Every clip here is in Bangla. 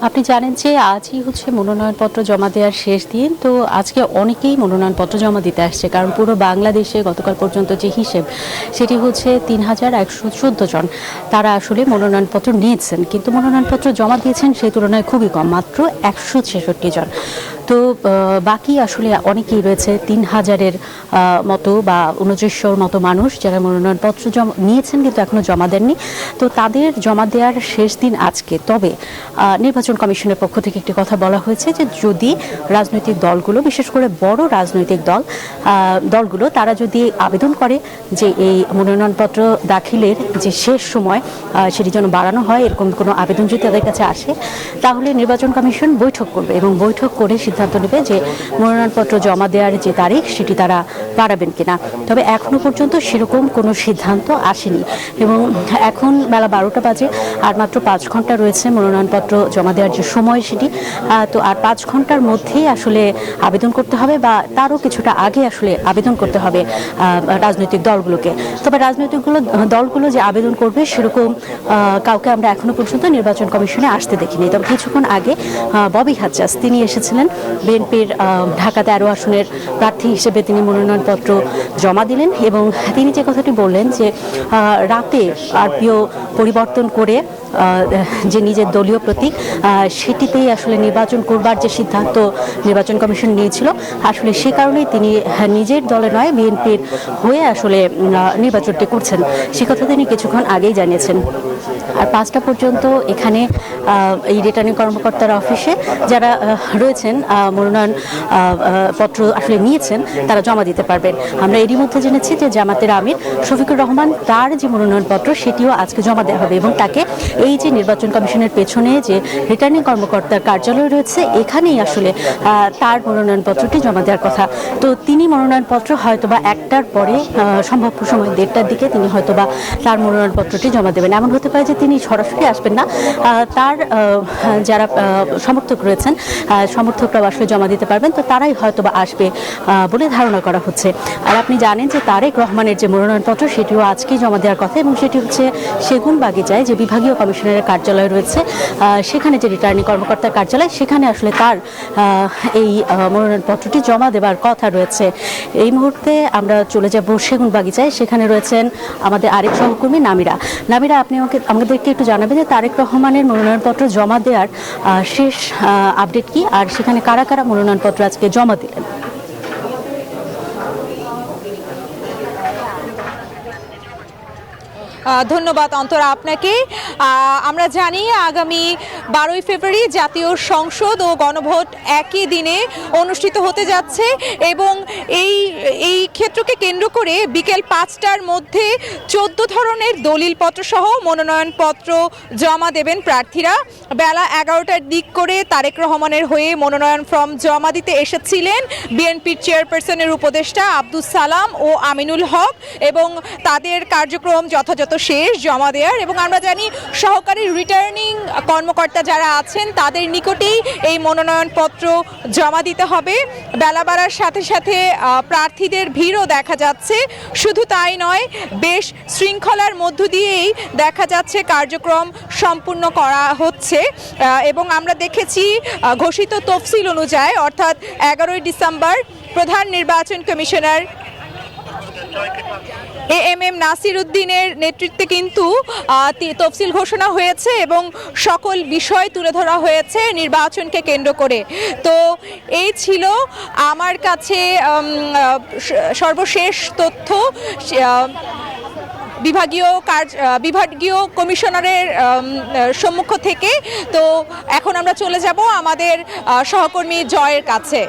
আপনি জানেন যে আজই হচ্ছে মনোনয়নপত্র জমা দেওয়ার শেষ দিন। তো আজকে অনেকেই মনোনয়নপত্র জমা দিতে আসছে, কারণ পুরো বাংলাদেশে গতকাল পর্যন্ত যে হিসেব সেটি হচ্ছে ৩,১১৪ জন তারা আসলে মনোনয়নপত্র নিয়েছেন, কিন্তু মনোনয়নপত্র জমা দিয়েছেন সেই তুলনায় খুবই কম, মাত্র ১৬৬ জন। তো বাকি আসলে অনেকেই রয়েছে ৩,০০০-এর মতো বা ২৯০০-র মতো মানুষ যারা মনোনয়নপত্র নিয়েছেন কিন্তু এখনও জমা দেননি। তো তাদের জমা দেওয়ার শেষ দিন আজকে। তবে নির্বাচন কমিশনের পক্ষ থেকে একটি কথা বলা হয়েছে যে যদি রাজনৈতিক দলগুলো, বিশেষ করে বড় রাজনৈতিক দলগুলো তারা যদি আবেদন করে যে এই মনোনয়নপত্র দাখিলের যে শেষ সময় সেটি যেন বাড়ানো হয়, এরকম কোনো আবেদন যদি তাদের কাছে আসে, তাহলে নির্বাচন কমিশন বৈঠক করবে এবং বৈঠক করে সিদ্ধান্ত নেবে যে মনোনয়নপত্র জমা দেওয়ার যে তারিখ সেটি তারা বাড়াবেন কিনা। তবে এখনো পর্যন্ত সেরকম কোনো সিদ্ধান্ত আসেনি এবং এখন বেলা ১২টা বাজে, আর মাত্র ৫ ঘন্টা রয়েছে মনোনয়নপত্র জমা দেওয়ার যে সময় সেটি। তো আর ৫ ঘন্টার মধ্যেই আসলে আবেদন করতে হবে বা তারও কিছুটা আগে আসলে আবেদন করতে হবে রাজনৈতিক দলগুলোকে। তবে দলগুলো যে আবেদন করবে সেরকম কাউকে আমরা এখনো পর্যন্ত নির্বাচন কমিশনে আসতে দেখিনি। তবে কিছুক্ষণ আগে ববি হাজ্জাজ তিনি এসেছিলেন, বিএনপির ঢাকা ১৩ আসনের প্রার্থী হিসেবে তিনি মনোনয়নপত্র জমা দিলেন এবং তিনি যে কথাটি বললেন যে রাতে আরপিও পরিবর্তন করে যে নিজের দলীয় প্রতীক সেটিতেই আসলে নির্বাচন করবার যে সিদ্ধান্ত নির্বাচন কমিশন নিয়েছিল, আসলে সে কারণেই তিনি নিজের দলে নয় বিএনপির হয়ে আসলে নির্বাচনটি করছেন, সে কথা তিনি কিছুক্ষণ আগেই জানিয়েছেন। আর ৫টা পর্যন্ত এখানে এই রিটার্নিং কর্মকর্তার অফিসে যারা রয়েছেন মনোনয়ন পত্র আসলে নিয়েছেন তারা জমা দিতে পারবেন। আমরা এরই মধ্যে জেনেছি যে জামাতের আমির শফিকুর রহমান তার যে মনোনয়নপত্র সেটিও আজকে জমা দেওয়া হবে এবং তাকে এই যে নির্বাচন কমিশনের পেছনে যে রিটার্নিং কর্মকর্তার কার্যালয় রয়েছে এখানেই আসলে তার মনোনয়নপত্রটি জমা দেওয়ার কথা। তো তিনি মনোনয়নপত্র হয়তোবা ১টার পরে, সম্ভাব্য সময় ১:৩০-র দিকে তিনি হয়তোবা তার মনোনয়নপত্রটি জমা দেবেন। এমন হতে পারে যে তিনি সরাসরি আসবেন না, তার যারা সমর্থক রয়েছেন সমর্থকরাও আসলে জমা দিতে পারবেন, তো তারাই হয়তোবা আসবে বলে ধারণা করা হচ্ছে। আর আপনি জানেন যে তারেক রহমানের যে মনোনয়নপত্র সেটিও আজকেই জমা দেওয়ার কথা এবং সেটি হচ্ছে সেগুনবাগিচায় যে বিভাগীয় কমিশনারের কার্যালয় রয়েছে, সেখানে যে রিটার্নিং কর্মকর্তার কার্যালয়, সেখানে আসলে তার এই মনোনয়নপত্রটি জমা দেওয়ার কথা রয়েছে। এই মুহূর্তে আমরা চলে যাব সেগুনবাগিচায়, সেখানে রয়েছেন আমাদের আরেক সহকর্মী নামিরা। আপনি আমাদেরকে একটু জানাবেন যে তারেক রহমানের মনোনয়নপত্র জমা দেওয়ার শেষ আপডেট কি, আর সেখানে কারা কারা মনোনয়নপত্র আজকে জমা দিলেন? ধন্যবাদ অন্তরা আপনাকে। আমরা জানি আগামী 12ই ফেব্রুয়ারি জাতীয় সংসদ ও গণভোট একই দিনে অনুষ্ঠিত হতে যাচ্ছে এবং এই ক্ষেত্রকে কেন্দ্র করে বিকেল 5টার মধ্যে 14 ধরনের দলিলপত্র সহ মনোনয়নপত্র জমা দেবেন প্রার্থীরা। বেলা 11টার দিক করে তারেক রহমানের হয়ে মনোনয়ন ফর্ম জমা দিতে এসেছিলেন বিএনপির চেয়ারপারসনের উপদেষ্টা আব্দুস সালাম ও আমিনুল হক এবং তাদের কার্যক্রম যথাযথ শেষ জমা দেওয়ার। এবং আমরা জানি সহকারী রিটার্নিং কর্মকর্তা যারা আছেন তাদের নিকটেই এই মনোনয়নপত্র জমা দিতে হবে। বেলা বাড়ার সাথে সাথে প্রার্থীদের ভিড়ও দেখা যাচ্ছে। শুধু তাই নয়, বেশ শৃঙ্খলার মধ্য দিয়েই দেখা যাচ্ছে কার্যক্রম সম্পূর্ণ করা হচ্ছে এবং আমরা দেখেছি ঘোষিত তফসিল অনুযায়ী অর্থাৎ 11ই ডিসেম্বর প্রধান নির্বাচন কমিশনার এএমএম নাসির উদ্দিনের নেতৃত্বে কিন্তু তফসিল ঘোষণা হয়েছে এবং সকল বিষয় তুলে ধরা হয়েছে নির্বাচনকে কেন্দ্র করে। তো এই ছিল আমার কাছে সর্বশেষ তথ্য বিভাগীয় কমিশনারের সম্মুখ থেকে। তো এখন আমরা চলে যাব আমাদের সহকর্মী জয়ের কাছে।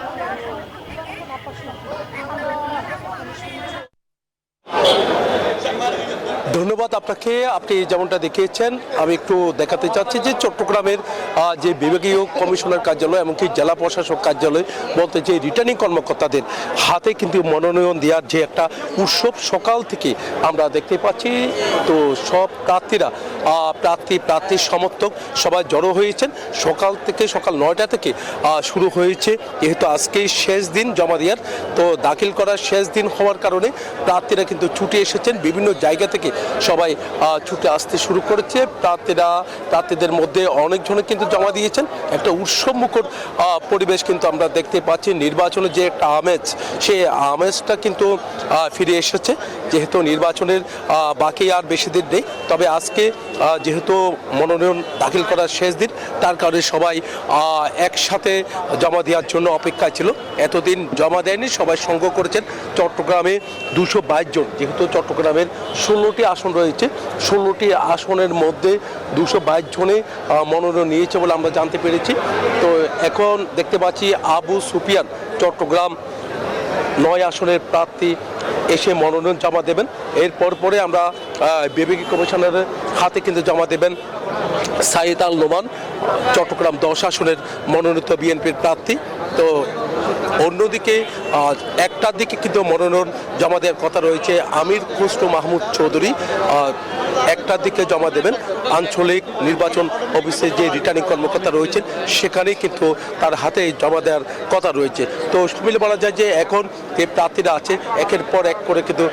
ধন্যবাদ আপনাকে। আপনি যেমনটা দেখিয়েছেন, আমি একটু দেখাতে চাচ্ছি যে চট্টগ্রামের যে বিভাগীয় কমিশনার কার্যালয় এমনকি জেলা প্রশাসক কার্যালয় বলতে যে রিটার্নিং কর্মকর্তাদের হাতে কিন্তু মনোনয়ন দেওয়ার যে একটা উৎসব সকাল থেকে আমরা দেখতে পাচ্ছি। তো সব প্রার্থীরা প্রার্থীর সমর্থক সবাই জড়ো হয়েছেন। সকাল 9টা থেকে শুরু হয়েছে, যেহেতু আজকেই শেষ দিন জমা দেওয়ার, তো দাখিল করার শেষ দিন হওয়ার কারণে প্রার্থীরা কিন্তু ছুটে এসেছেন বিভিন্ন জায়গা থেকে সবাই ছুটে আসতে শুরু করেছে। প্রার্থীদের মধ্যে অনেকজনে কিন্তু জমা দিয়েছেন। একটা উৎসবমুখর পরিবেশ কিন্তু আমরা দেখতে পাচ্ছি। নির্বাচনের যে একটা আমেজ, সেই আমেজটা কিন্তু ফিরে এসেছে। যেহেতু নির্বাচনের বাকি আর বেশি দিন নেই, তবে আজকে যেহেতু মনোনয়ন দাখিল করার শেষ দিন, তার কারণে সবাই একসাথে জমা দেওয়ার জন্য অপেক্ষায় ছিল। এতদিন জমা দেয়নি, সবাই সংগ্রহ করেছেন। চট্টগ্রামে 222 জন, যেহেতু চট্টগ্রামের 16টি আসন রয়েছে, 16টি আসনের মধ্যে 222 জনে মনোনয়ন নিয়েছে বলে আমরা জানতে পেরেছি। তো এখন দেখতে পাচ্ছি আবু সুফিয়ান চট্টগ্রাম 9 আসনের প্রার্থী এসে মনোনয়ন জমা দেবেন। এরপর পরে আমরা বিভাগীয় কমিশনারের হাতে কিন্তু জমা দেবেন সাইদ আল নোমান চট্টগ্রাম 10 আসনের মনোনীত বিএনপির প্রার্থী। তো অন্যদিকে 1টার দিকে কিন্তু মনোনয়ন জমা দেওয়ার কথা রয়েছে আমির খসরু মাহমুদ চৌধুরী, 1টার দিকে জমা দেবেন। আঞ্চলিক নির্বাচন অফিসে যে রিটার্নিং কর্মকর্তা রয়েছেন, সেখানেই কিন্তু তার হাতে জমা দেওয়ার কথা রয়েছে। তো সব মিলে বলা যায় যে এখন যে প্রার্থীরা আছে একের পর এক করে কিন্তু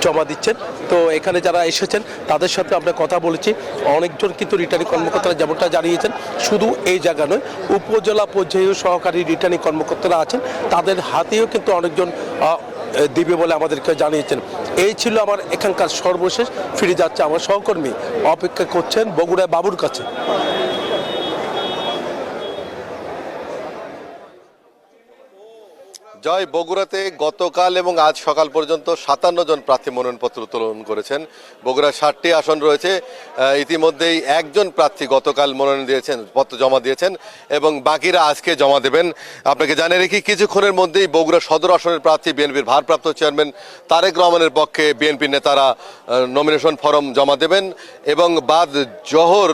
জমা দিচ্ছেন। তো এখানে যারা এসেছেন তাদের সাথে আমরা কথা বলেছি। অনেকজন কিন্তু রিটার্নিং কর্মকর্তারা যেমনটা জানিয়েছেন, শুধু এই জায়গা নয়, উপজেলা পর্যায়েও সহকারী রিটার্নিং কর্মকর্তারা আছেন, তাদের হাতেও কিন্তু অনেকজন দিবে বলে আমাদেরকে জানিয়েছেন। এই ছিল আমার এখানকার সর্বশেষ। ফিরে যাচ্ছে আমার সহকর্মী, অপেক্ষা করছেন বগুড়ায় বাবুর কাছে। জয়, বগুড়াতে গতকাল এবং আজ সকাল পর্যন্ত 57 জন প্রার্থী মনোনয়নপত্র উত্তোলন করেছেন। বগুড়ার 60টি আসন রয়েছে। ইতিমধ্যেই একজন প্রার্থী গতকাল মনোনয়ন দিয়েছেন, পত্র জমা দিয়েছেন এবং বাকিরা আজকে জমা দেবেন। আপনাকে জানিয়ে রেখি, কিছুক্ষণের মধ্যেই বগুড়া সদর আসনের প্রার্থী বিএনপির ভারপ্রাপ্ত চেয়ারম্যান তারেক রহমানের পক্ষে বিএনপি নেতারা নমিনেশন ফরম জমা দেবেন এবং বাদ জোহর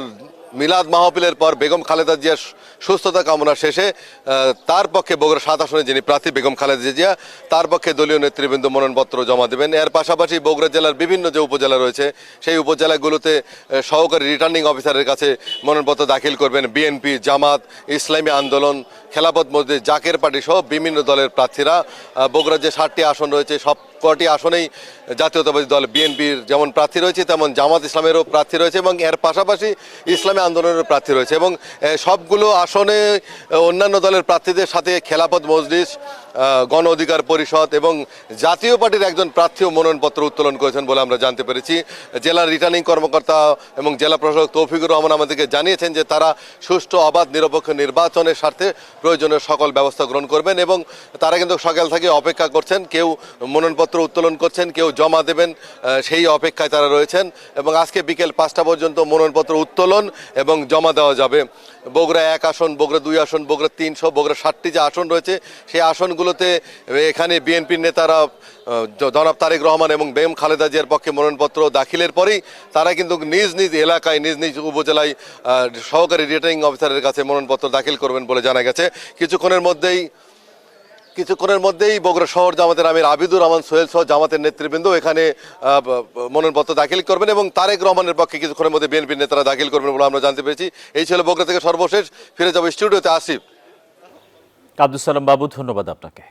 মিলাদ মাহফিলের পর বেগম খালেদা জিয়ার সুস্থতা কামনা শেষে তার পক্ষে বগুড়া 7 আসনে যিনি প্রার্থী বেগম খালেদা জিয়া, তার পক্ষে দলীয় নেতৃবৃন্দ মনোনয়নপত্র জমা দেবেন। এর পাশাপাশি বগুড়া জেলার বিভিন্ন যে উপজেলা রয়েছে, সেই উপজেলাগুলোতে সহকারী রিটার্নিং অফিসারের কাছে মনোনয়নপত্র দাখিল করবেন বিএনপি, জামাত, ইসলামী আন্দোলন, খেলাফত মসজিদ, জাকের পার্টি সহ বিভিন্ন দলের প্রার্থীরা। বগুড়ার যে 7টি আসন রয়েছে, সব কটি আসনেই জাতীয়তাবাদী দল বিএনপির যেমন প্রার্থী রয়েছে, তেমন জামাত ইসলামেরও প্রার্থী রয়েছে এবং এর পাশাপাশি ইসলামী আন্দোলনেরও প্রার্থী রয়েছে এবং সবগুলো আসনে অন্যান্য দলের প্রার্থীদের সাথে খেলাফত মজলিস, গণ অধিকার পরিষদ এবং জাতীয় পার্টির একজন প্রার্থীও মনোনয়নপত্র উত্তোলন করেছেন বলে আমরা জানতে পেরেছি। জেলার রিটার্নিং কর্মকর্তা এবং জেলা প্রশাসক তৌফিকুর রহমান আমাদেরকে জানিয়েছেন যে তারা সুষ্ঠু, অবাধ, নিরপেক্ষ নির্বাচনের স্বার্থে প্রয়োজনীয় সকল ব্যবস্থা গ্রহণ করবেন এবং তারা কিন্তু সকাল থেকে অপেক্ষা করছেন। কেউ মনোনয়নপত্র উত্তোলন করছেন, কেউ জমা দেবেন, সেই অপেক্ষায় তারা রয়েছেন এবং আজকে বিকেল 5টা পর্যন্ত মনোনয়নপত্র উত্তোলন এবং জমা দেওয়া যাবে। বগুড়া 1 আসন, বগুড়া 2 আসন, বগুড়া 3 সহ বগুড়া 60টি যে আসন রয়েছে, সেই আসনগুলোতে এখানে বিএনপির নেতারা জনাব তারেক রহমান এবং বেগম খালেদা জিয়ার পক্ষে মনোনয়নপত্র দাখিলের পরেই তারা কিন্তু নিজ নিজ এলাকায়, নিজ নিজ উপজেলায় সহকারী রিটার্নিং অফিসারের কাছে মনোনয়নপত্র দাখিল করবেন বলে জানা গেছে। কিছুক্ষণের মধ্যেই বগুড়া শহর জামাতের আমির আবিদুর রহমান সোহেল সহ জামাতের নেতৃবৃন্দ এখানে মনোনয়নপত্র দাখিল করবেন এবং তারেক রহমানের পক্ষে কিছুক্ষণের মধ্যে বিএনপির নেতারা দাখিল করবেন বলে আমরা জানতে পেরেছি। এই ছিল বগুড়া থেকে সর্বশেষ। ফিরে যাবো স্টুডিওতে। আসিফ। আব্দুল সালাম বাবু, ধন্যবাদ আপনাকে।